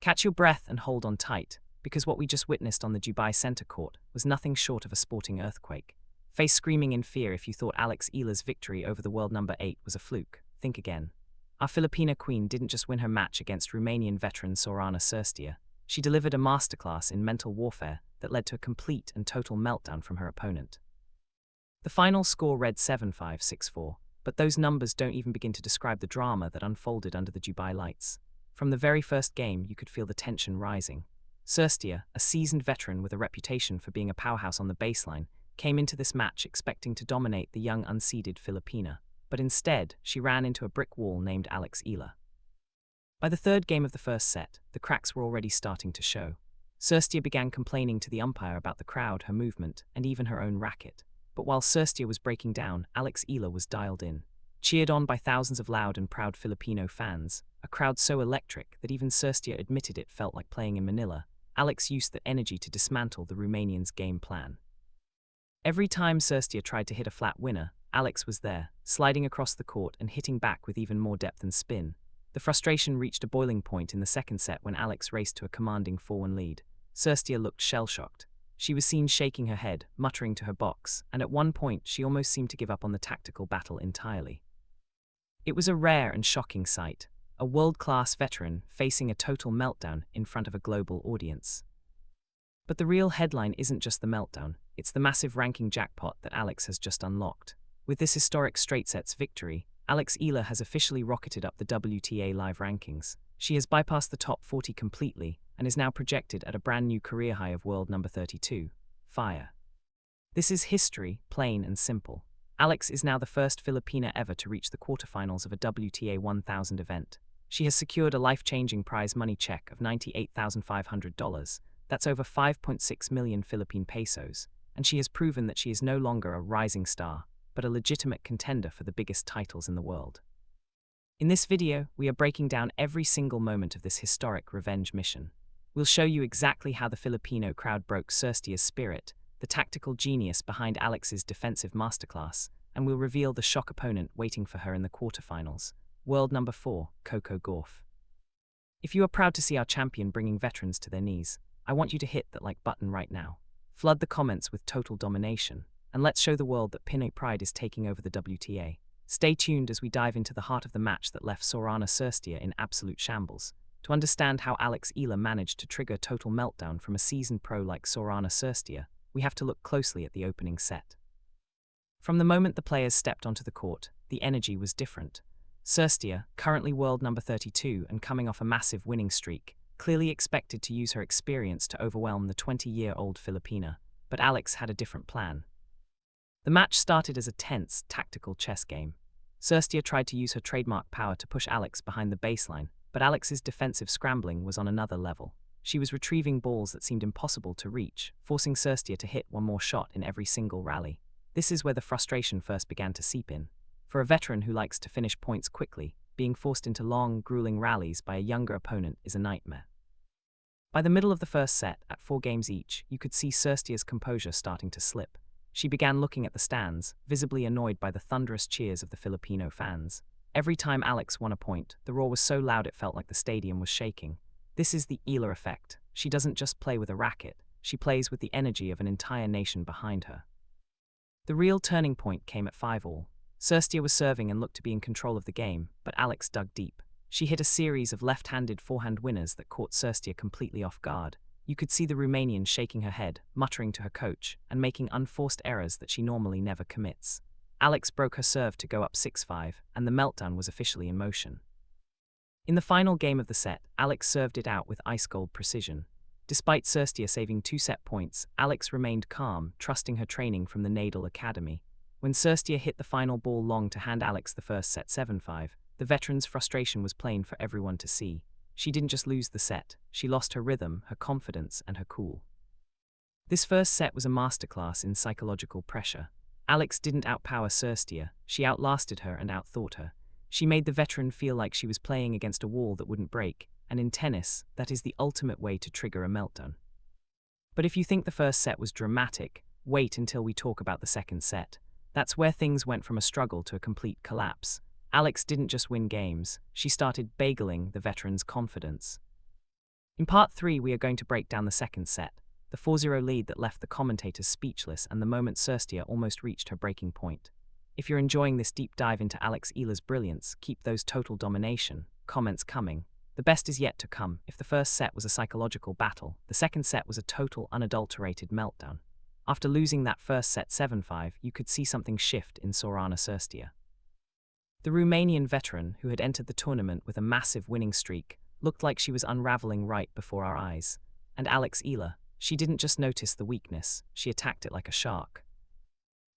Catch your breath and hold on tight, because what we just witnessed on the Dubai Centre Court was nothing short of a sporting earthquake. Face screaming in fear if you thought Alex Eala's victory over the world number 8 was a fluke. Think again. Our Filipina queen didn't just win her match against Romanian veteran Sorana Cirstea. She delivered a masterclass in mental warfare that led to a complete and total meltdown from her opponent. The final score read 7-5, 6-4, but those numbers don't even begin to describe the drama that unfolded under the Dubai lights. From the very first game, you could feel the tension rising. Cirstea, a seasoned veteran with a reputation for being a powerhouse on the baseline, came into this match expecting to dominate the young unseeded Filipina, but instead, she ran into a brick wall named Alex Eala. By the third game of the first set, the cracks were already starting to show. Cirstea began complaining to the umpire about the crowd, her movement, and even her own racket. But while Cirstea was breaking down, Alex Eala was dialed in. Cheered on by thousands of loud and proud Filipino fans, a crowd so electric that even Cirstea admitted it felt like playing in Manila, Alex used that energy to dismantle the Romanians' game plan. Every time Cirstea tried to hit a flat winner, Alex was there, sliding across the court and hitting back with even more depth and spin. The frustration reached a boiling point in the second set when Alex raced to a commanding 4-1 lead. Cirstea looked shell-shocked. She was seen shaking her head, muttering to her box, and at one point she almost seemed to give up on the tactical battle entirely. It was a rare and shocking sight, a world-class veteran facing a total meltdown in front of a global audience. But the real headline isn't just the meltdown, it's the massive ranking jackpot that Alex has just unlocked. With this historic straight sets victory, Alex Eala has officially rocketed up the WTA live rankings. She has bypassed the top 40 completely and is now projected at a brand new career high of world number 32. Fire. This is history, plain and simple. Alex is now the first Filipina ever to reach the quarterfinals of a WTA 1000 event. She has secured a life-changing prize money check of $98,500. That's over 5.6 million Philippine pesos, and she has proven that she is no longer a rising star, but a legitimate contender for the biggest titles in the world. In this video, we are breaking down every single moment of this historic revenge mission. We'll show you exactly how the Filipino crowd broke Cirstea's spirit, the tactical genius behind Alex's defensive masterclass, and we'll reveal the shock opponent waiting for her in the quarterfinals, world number 4, Coco Gauff. If you are proud to see our champion bringing veterans to their knees, I want you to hit that like button right now. Flood the comments with total domination, and let's show the world that Pinoy Pride is taking over the WTA. Stay tuned as we dive into the heart of the match that left Sorana Cirstea in absolute shambles. To understand how Alex Eala managed to trigger total meltdown from a seasoned pro like Sorana Cirstea, we have to look closely at the opening set. From the moment the players stepped onto the court, the energy was different. Cirstea, currently world number 32 and coming off a massive winning streak, clearly expected to use her experience to overwhelm the 20-year-old Filipina, but Alex had a different plan. The match started as a tense, tactical chess game. Cirstea tried to use her trademark power to push Alex behind the baseline, but Alex's defensive scrambling was on another level. She was retrieving balls that seemed impossible to reach, forcing Cirstea to hit one more shot in every single rally. This is where the frustration first began to seep in. For a veteran who likes to finish points quickly, being forced into long, grueling rallies by a younger opponent is a nightmare. By the middle of the first set, at 4 games each, you could see Cirstea's composure starting to slip. She began looking at the stands, visibly annoyed by the thunderous cheers of the Filipino fans. Every time Alex won a point, the roar was so loud it felt like the stadium was shaking. This is the Eala effect. She doesn't just play with a racket, she plays with the energy of an entire nation behind her. The real turning point came at 5-all. Cirstea was serving and looked to be in control of the game, but Alex dug deep. She hit a series of left-handed forehand winners that caught Cirstea completely off guard. You could see the Romanian shaking her head, muttering to her coach, and making unforced errors that she normally never commits. Alex broke her serve to go up 6-5, and the meltdown was officially in motion. In the final game of the set, Alex served it out with ice-cold precision. Despite Cirstea saving 2 set points, Alex remained calm, trusting her training from the Nadal Academy. When Cirstea hit the final ball long to hand Alex the first set 7-5, the veteran's frustration was plain for everyone to see. She didn't just lose the set, she lost her rhythm, her confidence, and her cool. This first set was a masterclass in psychological pressure. Alex didn't outpower Cirstea, she outlasted her and outthought her. She made the veteran feel like she was playing against a wall that wouldn't break, and in tennis, that is the ultimate way to trigger a meltdown. But if you think the first set was dramatic, wait until we talk about the second set. That's where things went from a struggle to a complete collapse. Alex didn't just win games, she started bageling the veteran's confidence. In part 3, we are going to break down the second set, the 4-0 lead that left the commentators speechless and the moment Cirstea almost reached her breaking point. If you're enjoying this deep dive into Alex Eala's brilliance, keep those total domination comments coming. The best is yet to come. If the first set was a psychological battle, the second set was a total, unadulterated meltdown. After losing that first set 7-5, you could see something shift in Sorana Cirstea. The Romanian veteran, who had entered the tournament with a massive winning streak, looked like she was unraveling right before our eyes. And Alex Eala, she didn't just notice the weakness, she attacked it like a shark.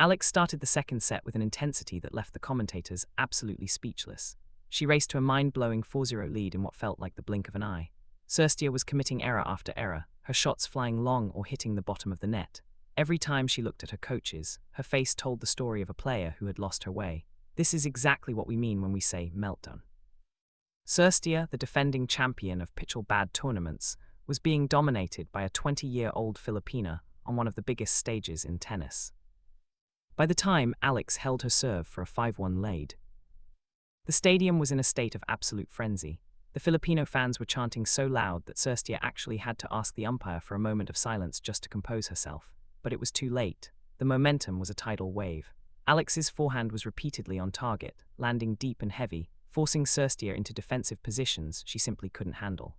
Alex started the second set with an intensity that left the commentators absolutely speechless. She raced to a mind-blowing 4-0 lead in what felt like the blink of an eye. Cirstea was committing error after error, her shots flying long or hitting the bottom of the net. Every time she looked at her coaches, her face told the story of a player who had lost her way. This is exactly what we mean when we say meltdown. Cirstea, the defending champion of pitch-bad tournaments, was being dominated by a 20-year-old Filipina on one of the biggest stages in tennis. By the time Alex held her serve for a 5-1 lead, the stadium was in a state of absolute frenzy. The Filipino fans were chanting so loud that Cirstea actually had to ask the umpire for a moment of silence just to compose herself. But it was too late. The momentum was a tidal wave. Alex's forehand was repeatedly on target, landing deep and heavy, forcing Cirstea into defensive positions she simply couldn't handle.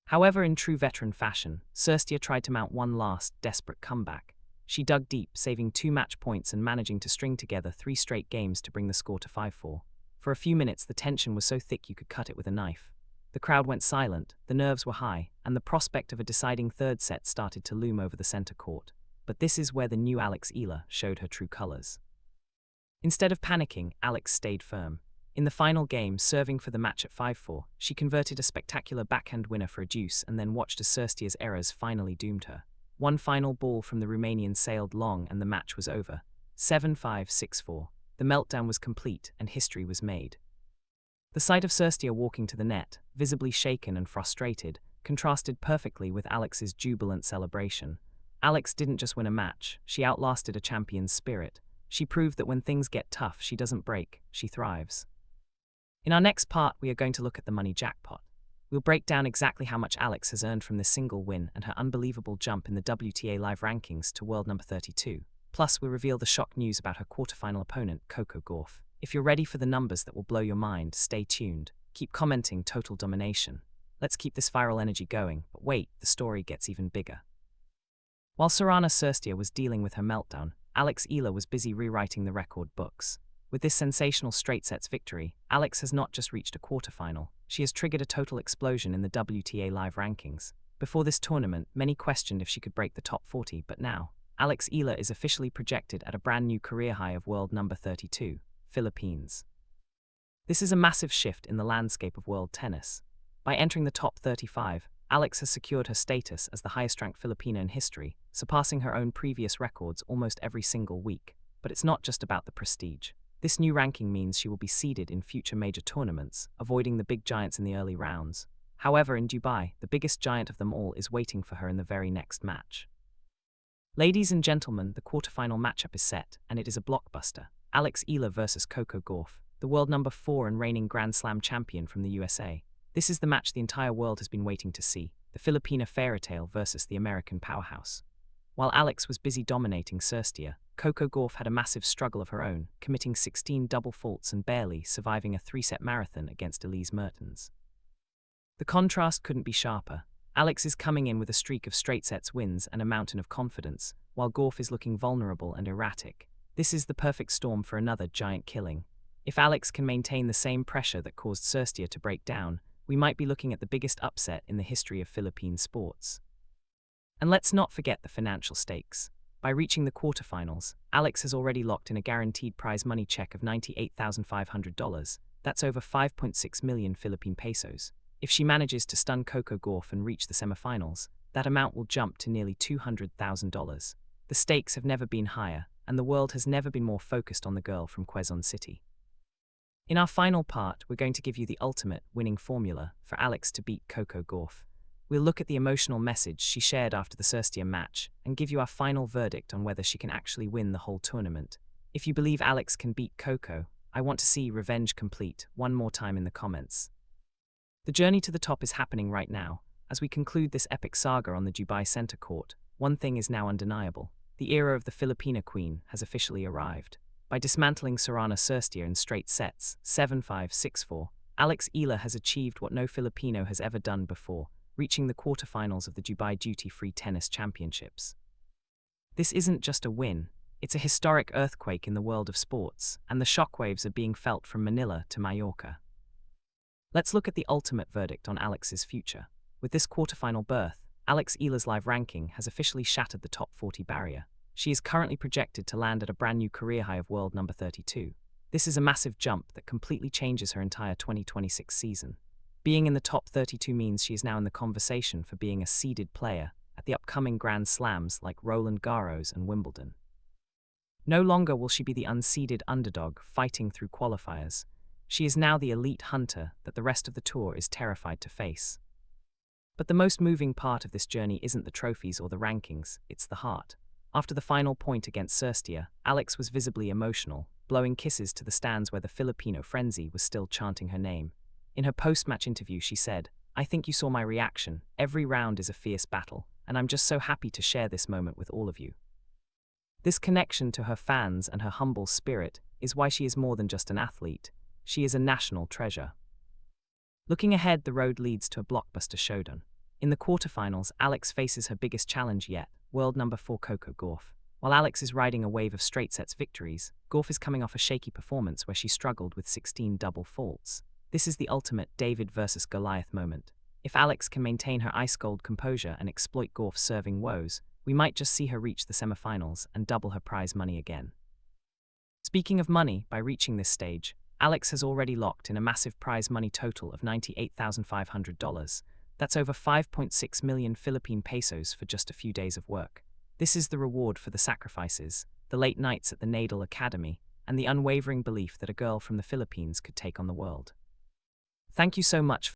However, in true veteran fashion, Cirstea tried to mount one last, desperate comeback. She dug deep, saving 2 match points and managing to string together 3 straight games to bring the score to 5-4. For a few minutes, the tension was so thick you could cut it with a knife. The crowd went silent, the nerves were high, and the prospect of a deciding third set started to loom over the center court. But this is where the new Alex Eala showed her true colors. Instead of panicking, Alex stayed firm. In the final game, serving for the match at 5-4, she converted a spectacular backhand winner for a deuce and then watched as Cirstea's errors finally doomed her. One final ball from the Romanian sailed long and the match was over. 7-5, 6-4. The meltdown was complete and history was made. The sight of Cirstea walking to the net, visibly shaken and frustrated, contrasted perfectly with Alex's jubilant celebration. Alex didn't just win a match, she outlasted a champion's spirit. She proved that when things get tough, she doesn't break, she thrives. In our next part, we are going to look at the money jackpot. We'll break down exactly how much Alex has earned from this single win and her unbelievable jump in the WTA Live rankings to world number 32. Plus, we'll reveal the shock news about her quarterfinal opponent, Coco Gauff. If you're ready for the numbers that will blow your mind, stay tuned. Keep commenting total domination. Let's keep this viral energy going, but wait, the story gets even bigger. While Sorana Cirstea was dealing with her meltdown, Alex Eala was busy rewriting the record books. With this sensational straight sets victory, Alex has not just reached a quarterfinal, she has triggered a total explosion in the WTA Live rankings. Before this tournament, many questioned if she could break the top 40, but now, Alex Eala is officially projected at a brand new career high of world number 32, Philippines. This is a massive shift in the landscape of world tennis. By entering the top 35, Alex has secured her status as the highest-ranked Filipina in history, surpassing her own previous records almost every single week. But it's not just about the prestige. This new ranking means she will be seeded in future major tournaments, avoiding the big giants in the early rounds. However, in Dubai, the biggest giant of them all is waiting for her in the very next match. Ladies and gentlemen, the quarterfinal matchup is set, and it is a blockbuster. Alex Eala versus Coco Gauff, the world number 4 and reigning Grand Slam champion from the USA. This is the match the entire world has been waiting to see, the Filipina fairytale versus the American powerhouse. While Alex was busy dominating Cirstea, Coco Gauff had a massive struggle of her own, committing 16 double faults and barely surviving a 3-set marathon against Elise Mertens. The contrast couldn't be sharper. Alex is coming in with a streak of straight sets wins and a mountain of confidence, while Gauff is looking vulnerable and erratic. This is the perfect storm for another giant killing. If Alex can maintain the same pressure that caused Cirstea to break down, we might be looking at the biggest upset in the history of Philippine sports. And let's not forget the financial stakes. By reaching the quarterfinals, Alex has already locked in a guaranteed prize money check of $98,500. That's over 5.6 million Philippine pesos. If she manages to stun Coco Gauff and reach the semifinals, that amount will jump to nearly $200,000. The stakes have never been higher, and the world has never been more focused on the girl from Quezon City. In our final part, we're going to give you the ultimate winning formula for Alex to beat Coco Gauff. We'll look at the emotional message she shared after the Cirstea match and give you our final verdict on whether she can actually win the whole tournament. If you believe Alex can beat Coco, I want to see revenge complete one more time in the comments. The journey to the top is happening right now. as we conclude this epic saga on the Dubai Center Court, one thing is now undeniable. The era of the Filipina queen has officially arrived. By dismantling Sorana Cirstea in straight sets, 7-5, 6-4, Alex Eala has achieved what no Filipino has ever done before, reaching the quarterfinals of the Dubai Duty-Free Tennis Championships. This isn't just a win, it's a historic earthquake in the world of sports, and the shockwaves are being felt from Manila to Mallorca. Let's look at the ultimate verdict on Alex's future. With this quarterfinal berth, Alex Eala's live ranking has officially shattered the top 40 barrier. She is currently projected to land at a brand new career high of world number 32. This is a massive jump that completely changes her entire 2026 season. Being in the top 32 means she is now in the conversation for being a seeded player at the upcoming Grand Slams like Roland Garros and Wimbledon. No longer will she be the unseeded underdog fighting through qualifiers. She is now the elite hunter that the rest of the tour is terrified to face. But the most moving part of this journey isn't the trophies or the rankings, it's the heart. After the final point against Cirstea, Alex was visibly emotional, blowing kisses to the stands where the Filipino frenzy was still chanting her name. In her post-match interview, she said, "I think you saw my reaction. Every round is a fierce battle, and I'm just so happy to share this moment with all of you." This connection to her fans and her humble spirit is why she is more than just an athlete. She is a national treasure. Looking ahead, the road leads to a blockbuster showdown. In the quarterfinals, Alex faces her biggest challenge yet, world number 4 Coco Gauff. While Alex is riding a wave of straight sets victories, Gauff is coming off a shaky performance where she struggled with 16 double faults. This is the ultimate David versus Goliath moment. If Alex can maintain her ice-cold composure and exploit Gauff's serving woes, we might just see her reach the semifinals and double her prize money again. Speaking of money, by reaching this stage, Alex has already locked in a massive prize money total of $98,500. That's over 5.6 million Philippine pesos for just a few days of work. This is the reward for the sacrifices, the late nights at the Nadal Academy, and the unwavering belief that a girl from the Philippines could take on the world. Thank you so much